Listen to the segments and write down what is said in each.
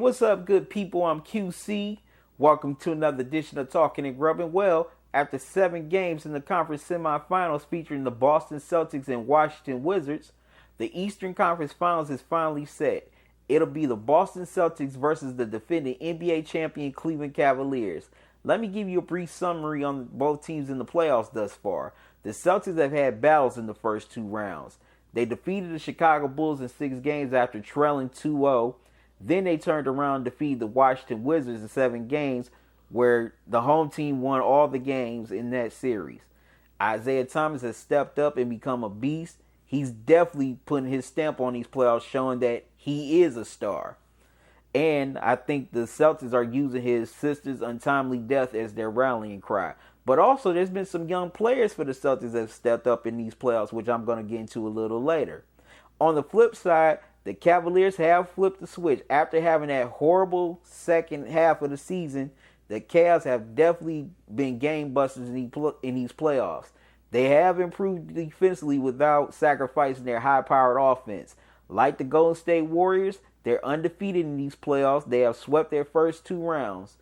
What's up, good people? I'm QC. Welcome to another edition of Talking and Grubbing. Well, after 7 games in the conference semifinals featuring the Boston Celtics and Washington Wizards, the Eastern Conference Finals is finally set. It'll be the Boston Celtics versus the defending NBA champion Cleveland Cavaliers. Let me give you a brief summary on both teams in the playoffs thus far. The Celtics have had battles in the first 2 rounds. They defeated the Chicago Bulls in 6 games after trailing 2-0. Then they turned around and defeated the Washington Wizards in 7 games, where the home team won all the games in that series. Isaiah Thomas has stepped up and become a beast. He's definitely putting his stamp on these playoffs, showing that he is a star. And I think the Celtics are using his sister's untimely death as their rallying cry. But also, there's been some young players for the Celtics that have stepped up in these playoffs, which I'm going to get into a little later. On the flip side, the Cavaliers have flipped the switch. After having that horrible second half of the season, the Cavs have definitely been game busters in these playoffs. They have improved defensively without sacrificing their high-powered offense. Like the Golden State Warriors, they're undefeated in these playoffs. They have swept their first 2 rounds.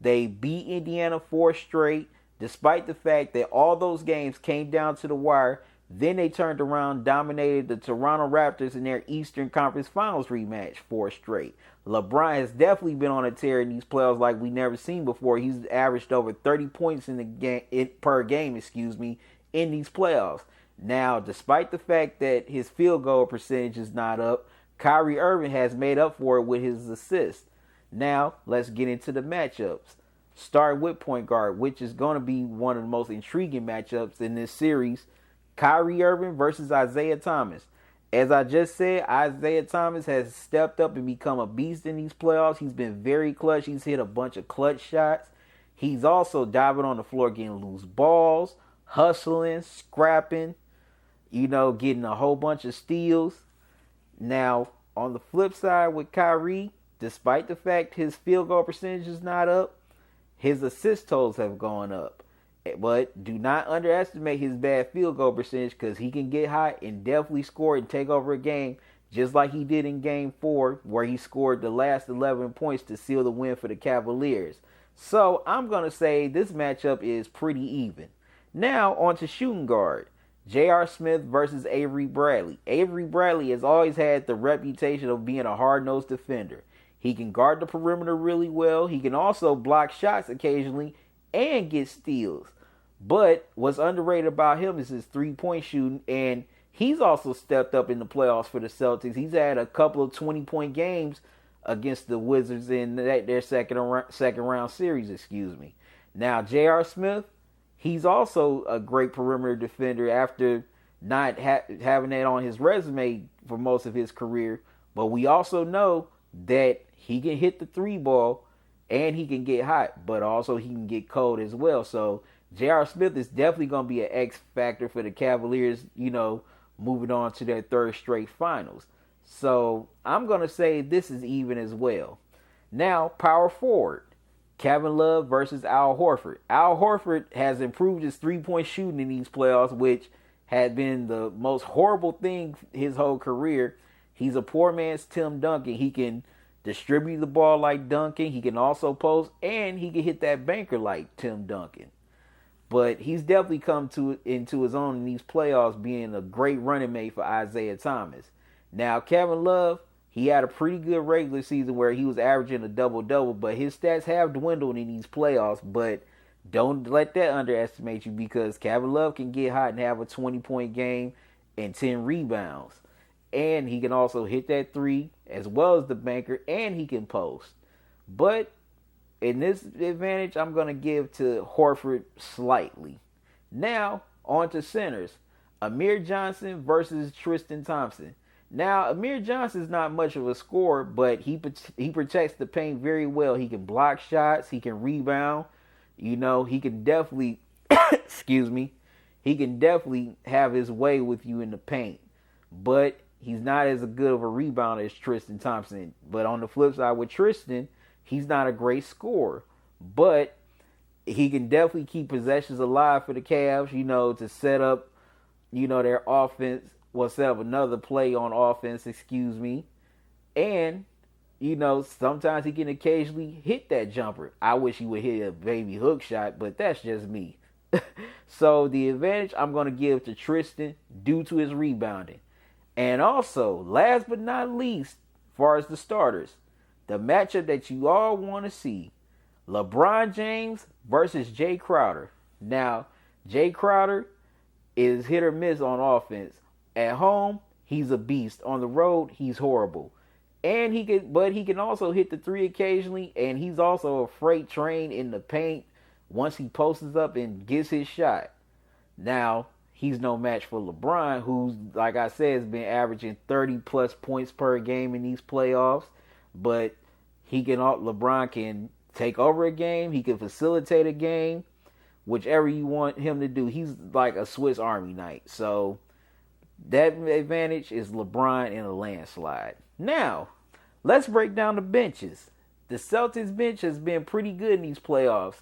They beat Indiana 4 straight, despite the fact that all those games came down to the wire. Then they turned around, dominated the Toronto Raptors in their Eastern Conference Finals rematch 4 straight. LeBron has definitely been on a tear in these playoffs like we never seen before. He's averaged over 30 points in the game per game, in these playoffs. Now, despite the fact that his field goal percentage is not up, Kyrie Irving has made up for it with his assists. Now, let's get into the matchups. Start with point guard, which is going to be one of the most intriguing matchups in this series. Kyrie Irving versus Isaiah Thomas. As I just said, Isaiah Thomas has stepped up and become a beast in these playoffs. He's been very clutch. He's hit a bunch of clutch shots. He's also diving on the floor, getting loose balls, hustling, scrapping, getting a whole bunch of steals. Now, on the flip side with Kyrie, despite the fact his field goal percentage is not up, his assist totals have gone up. But do not underestimate his bad field goal percentage, because he can get hot and definitely score and take over a game, just like he did in Game 4, where he scored the last 11 points to seal the win for the Cavaliers. So I'm going to say this matchup is pretty even. Now on to shooting guard. J.R. Smith versus Avery Bradley. Avery Bradley has always had the reputation of being a hard-nosed defender. He can guard the perimeter really well. He can also block shots occasionally and get steals. But what's underrated about him is his 3-point shooting, and he's also stepped up in the playoffs for the Celtics. He's had a couple of 20-point games against the Wizards in their second round series. Now, J.R. Smith, he's also a great perimeter defender after not having that on his resume for most of his career. But we also know that he can hit the 3 ball and he can get hot, but also he can get cold as well. So J.R. Smith is definitely going to be an X factor for the Cavaliers, moving on to their 3rd straight finals. So I'm going to say this is even as well. Now, power forward. Kevin Love versus Al Horford. Al Horford has improved his 3-point shooting in these playoffs, which had been the most horrible thing his whole career. He's a poor man's Tim Duncan. He can distribute the ball like Duncan. He can also post, and he can hit that banker like Tim Duncan. But he's definitely come into his own in these playoffs, being a great running mate for Isaiah Thomas. Now, Kevin Love, he had a pretty good regular season where he was averaging a double-double, but his stats have dwindled in these playoffs. But don't let that underestimate you, because Kevin Love can get hot and have a 20-point game and 10 rebounds. And he can also hit that 3 as well as the banker, and he can post. But in this advantage, I'm going to give to Horford slightly. Now, on to centers. Amir Johnson versus Tristan Thompson. Now, Amir Johnson is not much of a scorer, but he protects the paint very well. He can block shots. He can rebound. He can definitely, he can definitely have his way with you in the paint. But he's not as good of a rebounder as Tristan Thompson. But on the flip side with Tristan, he's not a great scorer. But he can definitely keep possessions alive for the Cavs, to set up, their offense. Set up another play on offense, and sometimes he can occasionally hit that jumper. I wish he would hit a baby hook shot, but that's just me. So the advantage I'm going to give to Tristan due to his rebounding. And also, last but not least, as far as the starters, the matchup that you all want to see, LeBron James versus Jay Crowder. Now, Jay Crowder is hit or miss on offense. At home, he's a beast. On the road, he's horrible. And he can also hit the three occasionally, and he's also a freight train in the paint once he posts up and gets his shot. Now, he's no match for LeBron, who's, like I said, has been averaging 30-plus points per game in these playoffs. But LeBron can take over a game. He can facilitate a game. Whichever you want him to do. He's like a Swiss Army knife. So, that advantage is LeBron in a landslide. Now, let's break down the benches. The Celtics bench has been pretty good in these playoffs.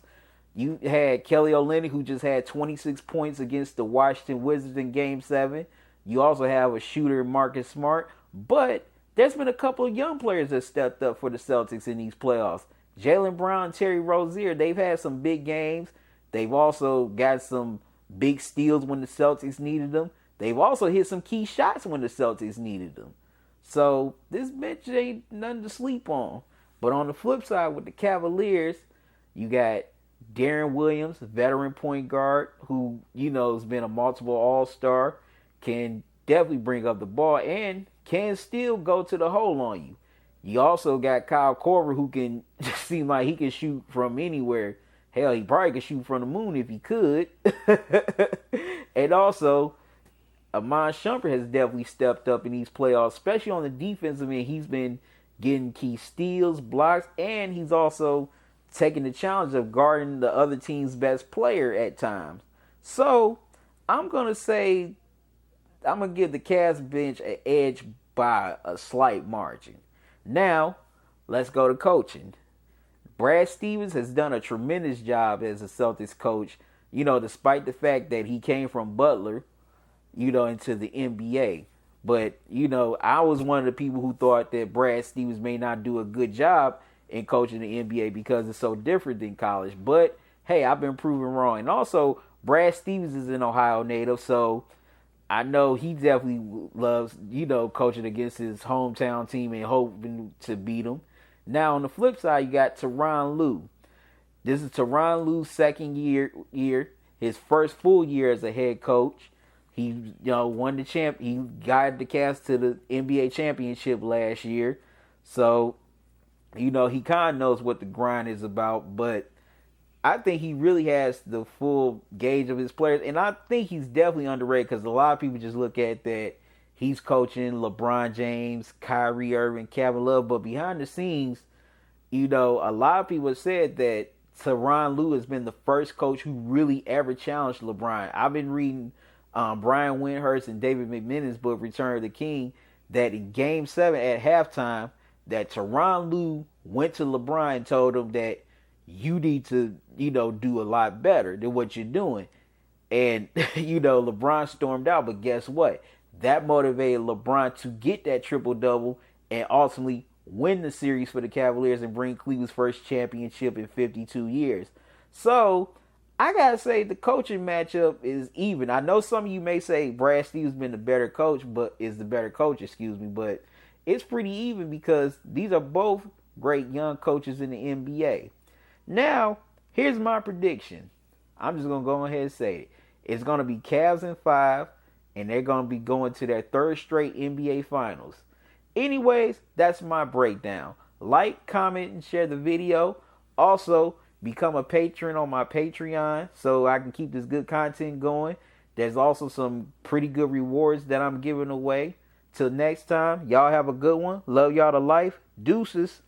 You had Kelly Olynyk, who just had 26 points against the Washington Wizards in Game 7. You also have a shooter, Marcus Smart. But there's been a couple of young players that stepped up for the Celtics in these playoffs. Jaylen Brown, Terry Rozier, they've had some big games. They've also got some big steals when the Celtics needed them. They've also hit some key shots when the Celtics needed them. So this bench ain't nothing to sleep on. But on the flip side with the Cavaliers, you got Deron Williams, veteran point guard, who, has been a multiple all-star, can definitely bring up the ball and can still go to the hole on you. You also got Kyle Korver, who can seem like he can shoot from anywhere. Hell, he probably could shoot from the moon if he could. And also, Amon Shumpert has definitely stepped up in these playoffs, especially on the defensive end. He's been getting key steals, blocks, and he's also taking the challenge of guarding the other team's best player at times. So, I'm going to give the Cavs bench an edge by a slight margin. Now, let's go to coaching. Brad Stevens has done a tremendous job as a Celtics coach, despite the fact that he came from Butler, into the NBA. But, I was one of the people who thought that Brad Stevens may not do a good job in coaching the NBA because it's so different than college. But, hey, I've been proven wrong. And also, Brad Stevens is an Ohio native, so I know he definitely loves, coaching against his hometown team and hoping to beat them. Now, on the flip side, you got Tyronn Lue. This is Tyronn Lue's second year, his first full year as a head coach. He, won the champ. He guided the Cavs to the NBA championship last year. So, he kind of knows what the grind is about. But I think he really has the full gauge of his players. And I think he's definitely underrated because a lot of people just look at that he's coaching LeBron James, Kyrie Irving, Kevin Love. But behind the scenes, a lot of people have said that Tyronn Lue has been the first coach who really ever challenged LeBron. I've been reading Brian Windhorst and David McMillan's book, Return of the King, that in Game 7 at halftime, that Tyronn Lue went to LeBron and told him that you need to, do a lot better than what you're doing. And, LeBron stormed out. But guess what? That motivated LeBron to get that triple-double and ultimately win the series for the Cavaliers and bring Cleveland's first championship in 52 years. So, I got to say the coaching matchup is even. I know some of you may say Brad Stevens been the better coach, but it's pretty even because these are both great young coaches in the NBA. Now, here's my prediction. I'm just going to go ahead and say it. It's going to be Cavs in 5, and they're going to be going to their third straight NBA Finals. Anyways, that's my breakdown. Like, comment, and share the video. Also, become a patron on my Patreon so I can keep this good content going. There's also some pretty good rewards that I'm giving away. Till next time, y'all have a good one. Love y'all to life. Deuces.